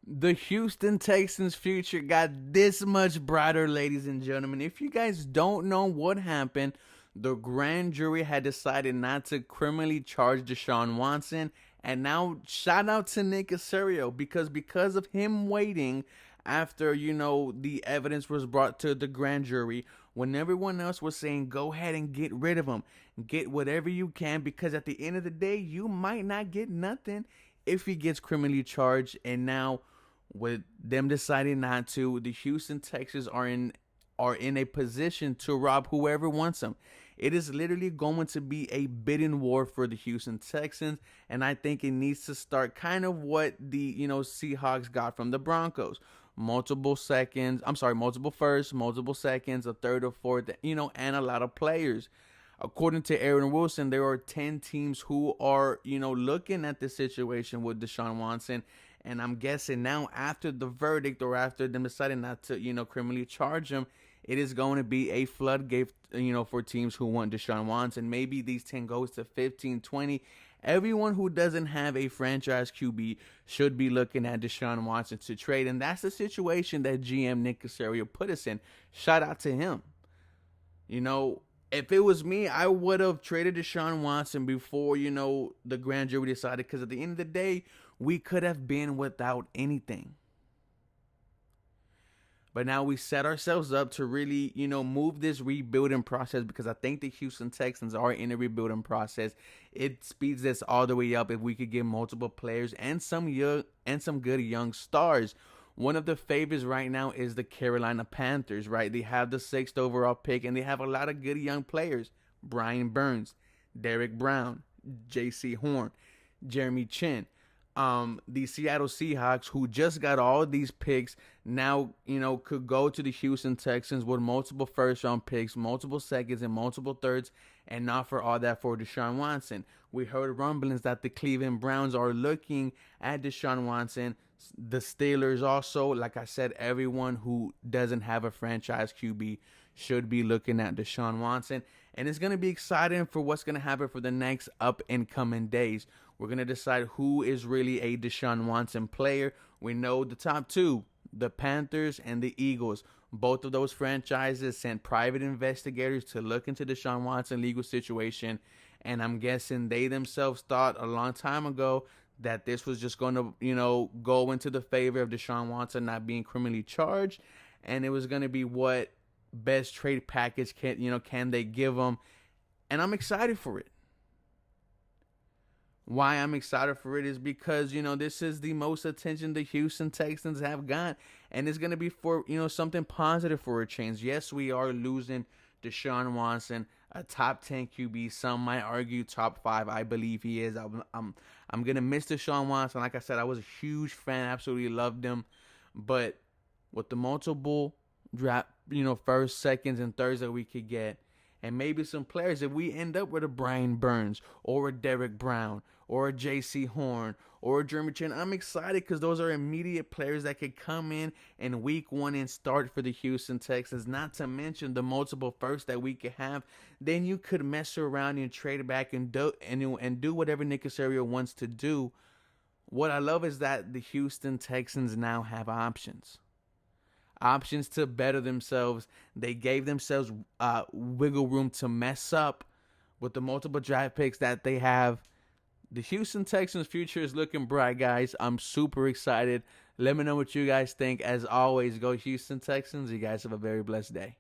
The Houston Texans' future got this much brighter, ladies and gentlemen. If you guys don't know what happened, the grand jury had decided not to criminally charge Deshaun Watson. And now, shout out to Nick Casario because of him waiting after the evidence was brought to the grand jury, when everyone else was saying go ahead and get rid of him, get whatever you can, because at the end of the day you might not get nothing if he gets criminally charged. And now, with them deciding not to, the Houston Texans are in a position to rob whoever wants them. It is literally going to be a bidding war for the Houston Texans, and I think it needs to start kind of what the Seahawks got from the Broncos. Multiple seconds, I'm sorry, multiple firsts, multiple seconds, a third or fourth, and a lot of players. According to Aaron Wilson, there are 10 teams who are, looking at the situation with Deshaun Watson. And I'm guessing now, after the verdict, or after them deciding not to, criminally charge him, it is going to be a floodgate, for teams who want Deshaun Watson. Maybe these 10 goes to 15, 20. Everyone who doesn't have a franchise QB should be looking at Deshaun Watson to trade. And that's the situation that GM Nick Casario put us in. Shout out to him. If it was me, I would have traded Deshaun Watson before, the grand jury decided, because at the end of the day, we could have been without anything. But now we set ourselves up to really, move this rebuilding process, because I think the Houston Texans are in a rebuilding process. It speeds this all the way up if we could get multiple players and some good young stars. One of the favorites right now is the Carolina Panthers, right? They have the 6th overall pick, and they have a lot of good young players. Brian Burns, Derek Brown, J.C. Horn, Jeremy Chin. The Seattle Seahawks, who just got all these picks, now, could go to the Houston Texans with multiple first-round picks, multiple seconds, and multiple thirds, and not for all that for Deshaun Watson. We heard rumblings that the Cleveland Browns are looking at Deshaun Watson. The Steelers also, like I said, everyone who doesn't have a franchise QB should be looking at Deshaun Watson. And it's going to be exciting for what's going to happen for the next up and coming days. We're going to decide who is really a Deshaun Watson player. We know the top two, the Panthers and the Eagles. Both of those franchises sent private investigators to look into Deshaun Watson's legal situation. And I'm guessing they themselves thought a long time ago that this was just going to, go into the favor of Deshaun Watson not being criminally charged. And it was going to be what best trade package can they give him. And I'm excited for it. Why I'm excited for it is because, this is the most attention the Houston Texans have got. And it's going to be for, something positive for a change. Yes, we are losing Deshaun Watson, a top 10 QB. Some might argue top 5. I believe he is. I'm going to miss Deshaun Watson. Like I said, I was a huge fan. Absolutely loved him. But with the multiple draft, first, seconds, and thirds that we could get, and maybe some players, if we end up with a Brian Burns or a Derek Brown or a J.C. Horn or a Jeremy Chin, I'm excited because those are immediate players that could come in week 1 and start for the Houston Texans. Not to mention the multiple firsts that we could have. Then you could mess around and trade back and do whatever Nick Casario wants to do. What I love is that the Houston Texans now have options to better themselves. They gave themselves wiggle room to mess up with the multiple draft picks that they have. The Houston Texans' future is looking bright, guys. I'm super excited. Let me know what you guys think. As always, go Houston Texans. You guys have a very blessed day.